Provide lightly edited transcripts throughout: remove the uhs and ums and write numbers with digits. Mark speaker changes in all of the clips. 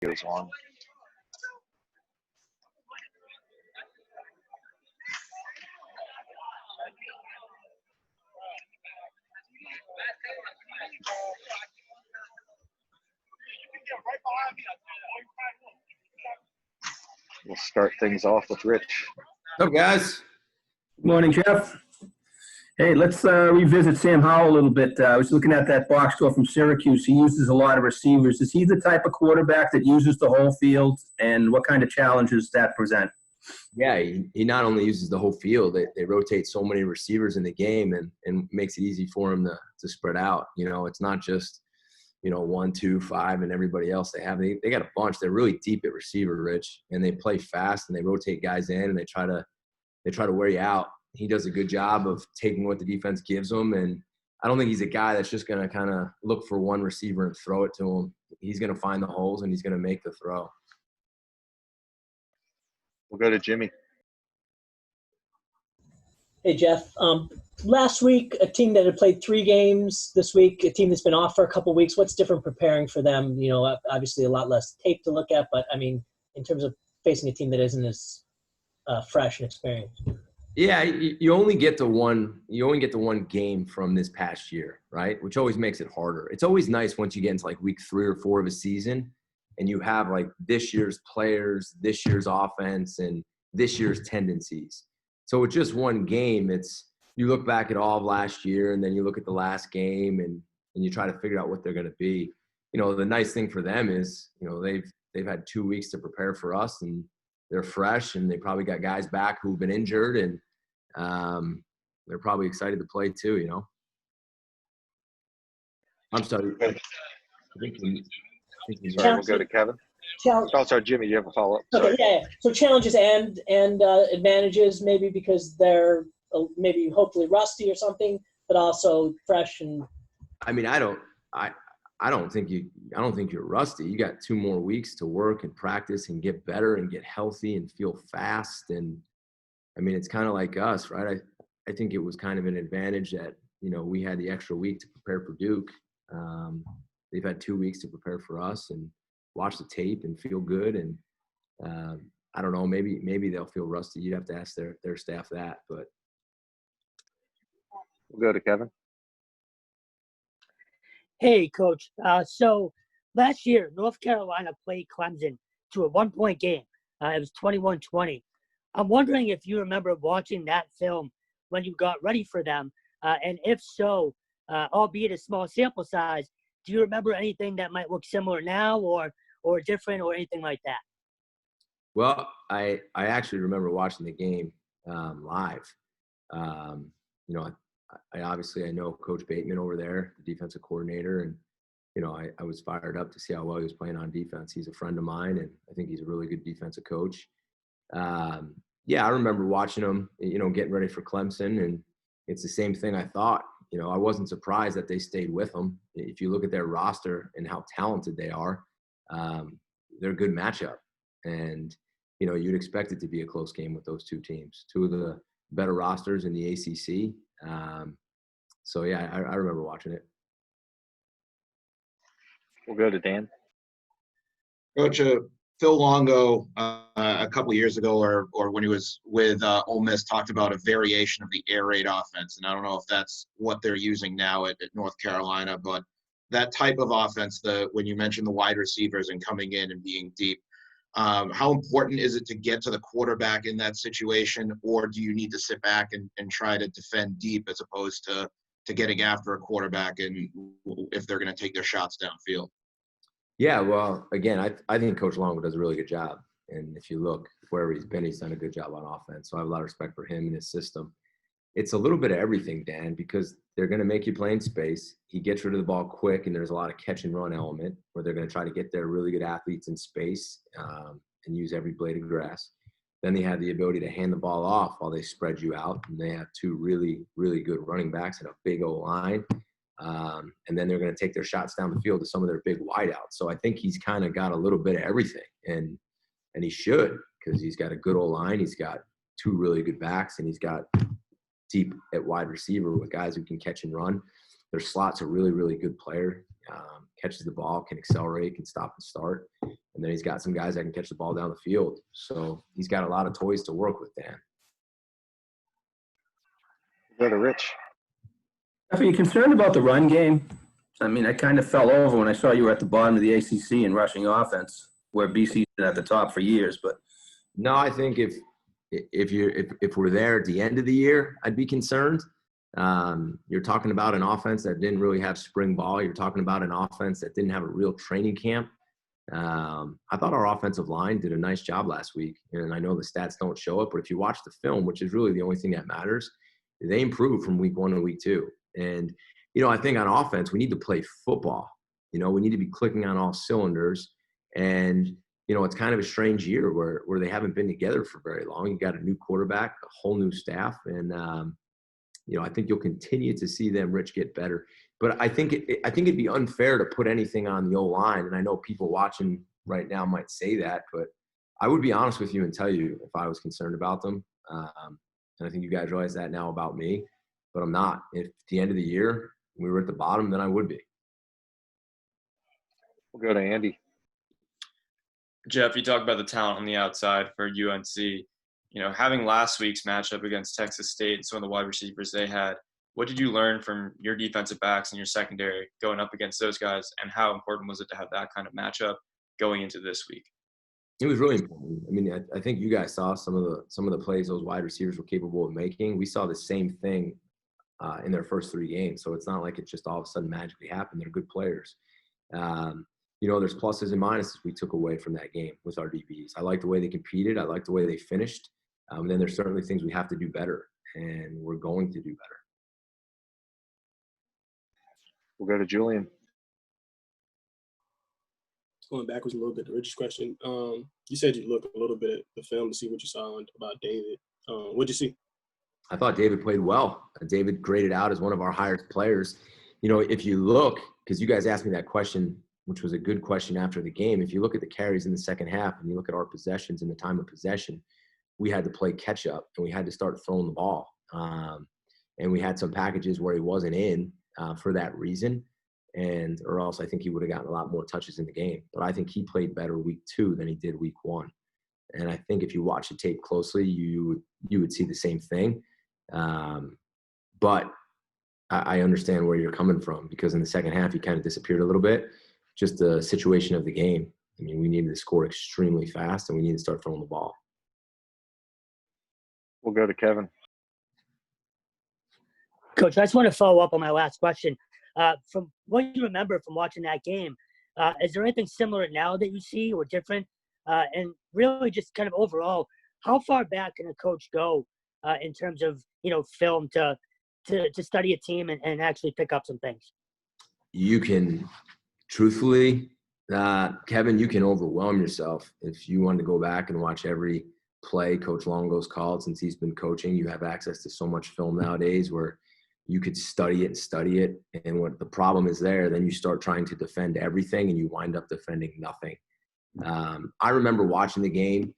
Speaker 1: goes on. We'll start things off with Rich.
Speaker 2: What's up, guys?
Speaker 3: Good morning, Jeff. Hey, let's revisit Sam Howell a little bit. I was looking at that box score from Syracuse. He uses a lot of receivers. Is he the type of quarterback that uses the whole field, and what kind of challenges does that present?
Speaker 2: Yeah, he not only uses the whole field, they rotate so many receivers in the game and makes it easy for him to spread out. You know, it's not just, 1, 2, 5, and everybody else they have. They got a bunch. They're really deep at receiver, Rich, and they play fast and they rotate guys in and they try to wear you out. He does a good job of taking what the defense gives him, and I don't think he's a guy that's just going to kind of look for one receiver and throw it to him. He's going to find the holes and he's going to make the throw.
Speaker 1: We'll go to Jimmy.
Speaker 4: Hey, Jeff. Last week, a team that had played 3 games. This week, a team that's been off for a couple of weeks. What's different preparing for them? Obviously a lot less tape to look at, but, in terms of facing a team that isn't as fresh and experienced.
Speaker 2: Yeah, you only get the one game from this past year, right? Which always makes it harder. It's always nice once you get into like week 3 or 4 of a season and you have like this year's players, this year's offense, and this year's tendencies. So with just one game, you look back at all of last year and then you look at the last game and you try to figure out what they're going to be. The nice thing for them is, they've had 2 weeks to prepare for us, and they're fresh, and they probably got guys back who've been injured, and they're probably excited to play too, I'm sorry.
Speaker 1: Sorry, we'll go to Kevin. Sorry, Jimmy, you have a follow-up?
Speaker 4: Okay, yeah. So challenges and advantages, maybe because they're maybe hopefully rusty or something, but also fresh and.
Speaker 2: I don't think you're rusty. You got 2 more weeks to work and practice and get better and get healthy and feel fast. And it's kind of like us, right? I think it was kind of an advantage that, we had the extra week to prepare for Duke. They've had 2 weeks to prepare for us and watch the tape and feel good. And I don't know, maybe they'll feel rusty. You'd have to ask their staff that, but.
Speaker 1: We'll go to Kevin.
Speaker 5: Hey, Coach. So last year, North Carolina played Clemson to a 1-point game. It was 21-20. I'm wondering if you remember watching that film when you got ready for them. And if so, albeit a small sample size, do you remember anything that might look similar now or different or anything like that?
Speaker 2: Well, I actually remember watching the game live. I know Coach Bateman over there, the defensive coordinator, and I was fired up to see how well he was playing on defense. He's a friend of mine, and I think he's a really good defensive coach. I remember watching him, getting ready for Clemson, and it's the same thing I thought. I wasn't surprised that they stayed with him. If you look at their roster and how talented they are, they're a good matchup, and you'd expect it to be a close game with those 2 teams, 2 of the better rosters in the ACC. I remember watching it.
Speaker 1: We'll go to Dan.
Speaker 6: Coach, Phil Longo, a couple of years ago, or when he was with Ole Miss, talked about a variation of the air raid offense, and I don't know if that's what they're using now at North Carolina, but that type of offense, when you mentioned the wide receivers and coming in and being deep, how important is it to get to the quarterback in that situation, or do you need to sit back and try to defend deep as opposed to getting after a quarterback and if they're going to take their shots downfield?
Speaker 2: Yeah, well, again, I think Coach Longo does a really good job. And if you look wherever he's been, he's done a good job on offense. So I have a lot of respect for him and his system. It's a little bit of everything, Dan, because they're going to make you play in space. He gets rid of the ball quick, and there's a lot of catch and run element where they're going to try to get their really good athletes in space and use every blade of grass. Then they have the ability to hand the ball off while they spread you out. And they have 2 really, really good running backs and a big O-line. And then they're going to take their shots down the field to some of their big wideouts. So I think he's kind of got a little bit of everything, and he should, because he's got a good O-line. He's got 2 really good backs, and he's got deep at wide receiver with guys who can catch and run. Their slot's a really, really good player. Catches the ball, can accelerate, can stop and start. And then he's got some guys that can catch the ball down the field. So he's got a lot of toys to work with, Dan.
Speaker 1: Go to Rich.
Speaker 3: Jeff, are you concerned about the run game? I mean, I kind of fell over when I saw you were at the bottom of the ACC in rushing offense, where BC's been at the top for years. But
Speaker 2: no, I think if we're there at the end of the year, I'd be concerned. You're talking about an offense that didn't really have spring ball. You're talking about an offense that didn't have a real training camp. I thought our offensive line did a nice job last week, and I know the stats don't show it, but if you watch the film, which is really the only thing that matters, they improved from week 1 to week 2. And, I think on offense, we need to play football. We need to be clicking on all cylinders. And, it's kind of a strange year where they haven't been together for very long. You got a new quarterback, a whole new staff, and, I think you'll continue to see them, Rich, get better. But I think it'd be unfair to put anything on the O-line, and I know people watching right now might say that, but I would be honest with you and tell you if I was concerned about them. And I think you guys realize that now about me, but I'm not. If at the end of the year we were at the bottom, then I would be.
Speaker 1: We'll go to Andy.
Speaker 7: Jeff, you talk about the talent on the outside for UNC. Having last week's matchup against Texas State and some of the wide receivers they had, what did you learn from your defensive backs and your secondary going up against those guys, and how important was it to have that kind of matchup going into this week?
Speaker 2: It was really important. I mean, I think you guys saw some of the plays those wide receivers were capable of making. We saw the same thing in their first 3 games, so it's not like it just all of a sudden magically happened. They're good players. There's pluses and minuses we took away from that game with our DBs. I like the way they competed. I like the way they finished. Then there's certainly things we have to do better, and we're going to do better.
Speaker 1: We'll go to Julian.
Speaker 8: Going backwards a little bit, the Rich's question. You said you looked a little bit at the film to see what you saw about David. What'd you see?
Speaker 2: I thought David played well. David graded out as one of our highest players. If you look, because you guys asked me that question, which was a good question after the game, if you look at the carries in the second half and you look at our possessions and the time of possession, we had to play catch up and we had to start throwing the ball. And we had some packages where he wasn't in for that reason. Or else I think he would have gotten a lot more touches in the game. But I think he played better week 2 than he did week 1. And I think if you watch the tape closely, you would see the same thing. But I understand where you're coming from, because in the second half, he kind of disappeared a little bit. Just the situation of the game. I mean, we needed to score extremely fast, and we needed to start throwing the ball.
Speaker 1: We'll go to Kevin.
Speaker 5: Coach, I just want to follow up on my last question. From what you remember from watching that game, is there anything similar now that you see or different? And really just kind of overall, how far back can a coach go in terms of, film to study a team and actually pick up some things?
Speaker 2: You can, truthfully, Kevin, you can overwhelm yourself. If you want to go back and watch every play Coach Longo's called since he's been coaching, you have access to so much film nowadays where you could study it. And what the problem is there, then you start trying to defend everything and you wind up defending nothing. I remember watching the game.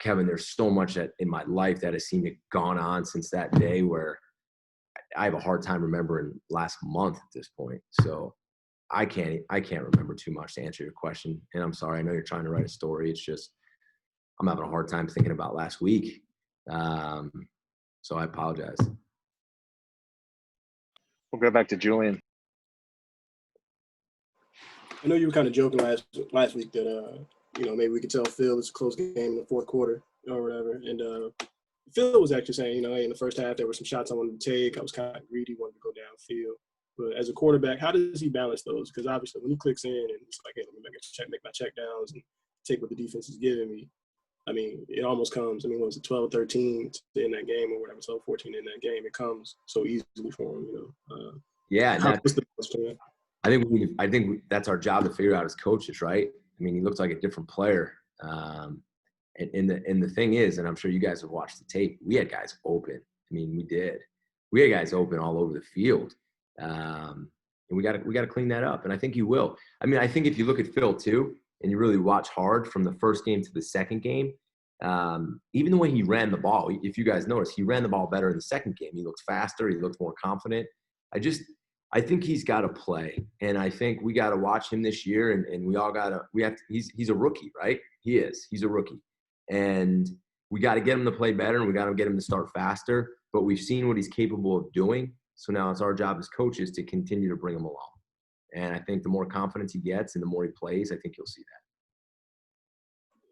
Speaker 2: Kevin, there's so much in my life that has seemed to gone on since that day where I have a hard time remembering last month at this point. So I can't remember too much to answer your question. And I'm sorry, I know you're trying to write a story. It's just I'm having a hard time thinking about last week. So I apologize.
Speaker 1: We'll go back to Julian.
Speaker 8: I know you were kind of joking last week that maybe we could tell Phil it's a close game in the fourth quarter or whatever. And Phil was actually saying, hey, in the first half there were some shots I wanted to take. I was kind of greedy, wanted to go downfield. But as a quarterback, how does he balance those? Because obviously when he clicks in and it's like, hey, let me make my check downs and take what the defense is giving me. I mean, it almost comes. I mean, what was it, 12-13 in that game or whatever, 12-14 in that game? It comes so easily for him,
Speaker 2: Yeah,
Speaker 8: I
Speaker 2: think that's our job to figure out as coaches, right? I mean, he looks like a different player. And the thing is, and I'm sure you guys have watched the tape, we had guys open. I mean, we did. We had guys open all over the field. And we got to clean that up. And I think you will. I mean, I think if you look at Phil too, and you really watch hard from the first game to the second game, even the way he ran the ball, if you guys notice, he ran the ball better in the second game. He looked faster. He looked more confident. I I think he's got to play, and I think we got to watch him this year, and we all got to. He's a rookie, right? He is. He's a rookie, and we got to get him to play better, and we got to get him to start faster. But we've seen what he's capable of doing, so now it's our job as coaches to continue to bring him along. And I think the more confidence he gets and the more he plays, I think you'll see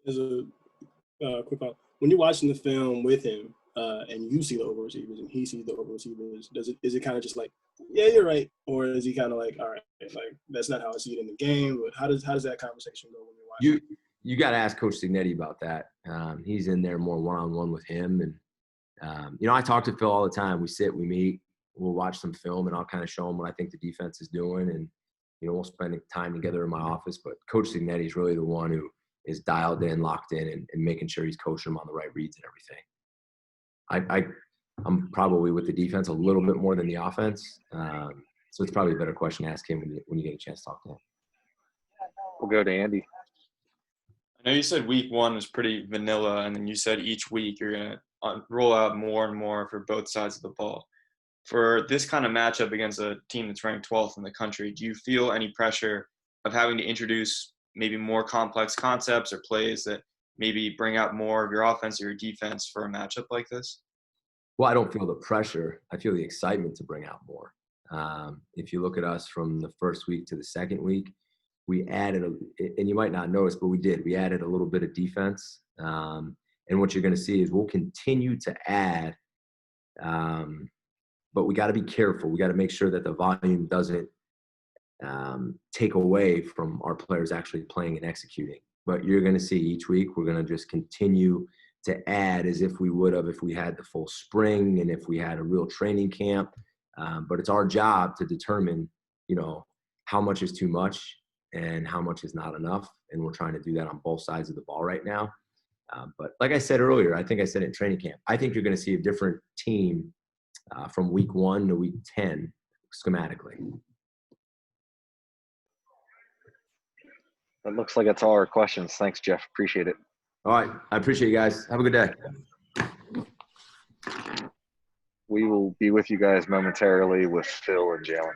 Speaker 2: that.
Speaker 8: As a quick thought, when you're watching the film with him and you see the open receivers and he sees the open receivers, is it kind of just like, yeah, you're right, or is he kind of like, all right, like that's not how I see it in the game? But how does that conversation go when you're watching?
Speaker 2: You got to ask Coach Signetti about that. He's in there more one-on-one with him, and I talk to Phil all the time. We sit, we meet, we'll watch some film, and I'll kind of show him what I think the defense is doing, and we'll spend time together in my office. But Coach Signetti is really the one who is dialed in, locked in, and making sure he's coaching them on the right reads and everything. I'm probably with the defense a little bit more than the offense, so it's probably a better question to ask him when you get a chance to talk to him.
Speaker 1: We'll go to Andy.
Speaker 7: I know you said week 1 was pretty vanilla, and then you said each week you're going to roll out more and more for both sides of the ball. For this kind of matchup against a team that's ranked 12th in the country, do you feel any pressure of having to introduce maybe more complex concepts or plays that maybe bring out more of your offense or your defense for a matchup like this?
Speaker 2: Well, I don't feel the pressure. I feel the excitement to bring out more. If you look at us from the first week to the second week, we added, and you might not notice, but we did. We added a little bit of defense. And what you're going to see is we'll continue to add, but we got to be careful. We got to make sure that the volume doesn't take away from our players actually playing and executing. But you're going to see each week we're going to just continue to add as if we would have if we had the full spring and if we had a real training camp. But it's our job to determine, how much is too much and how much is not enough. And we're trying to do that on both sides of the ball right now. But like I said earlier, I think I said it in training camp, I think you're going to see a different team from week 1 to week 10 schematically.
Speaker 1: It looks like it's all our questions. Thanks, Jeff. Appreciate it.
Speaker 2: All right. I appreciate you guys. Have a good day.
Speaker 1: We will be with you guys momentarily with Phil and Jalen.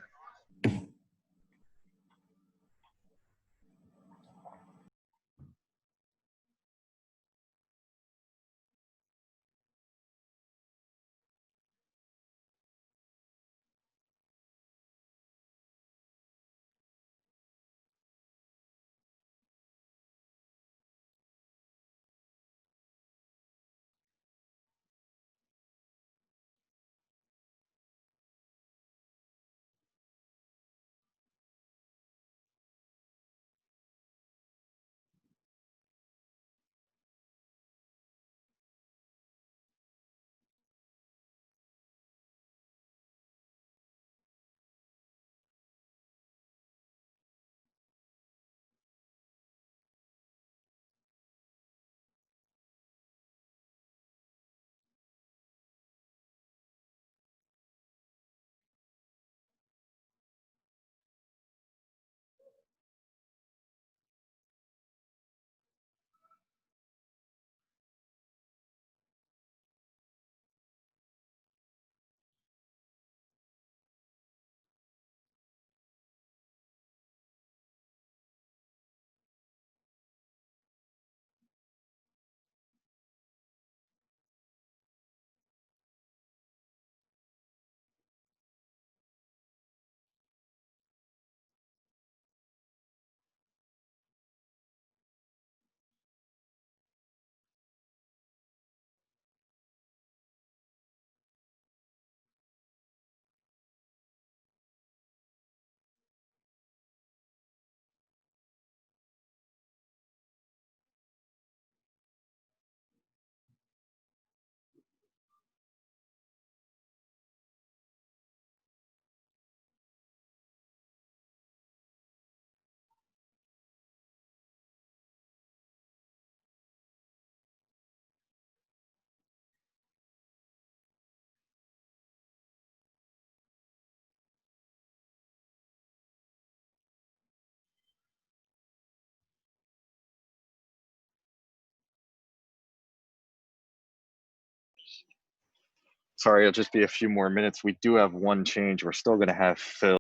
Speaker 1: Sorry, it'll just be a few more minutes. We do have one change. We're still going to have Phil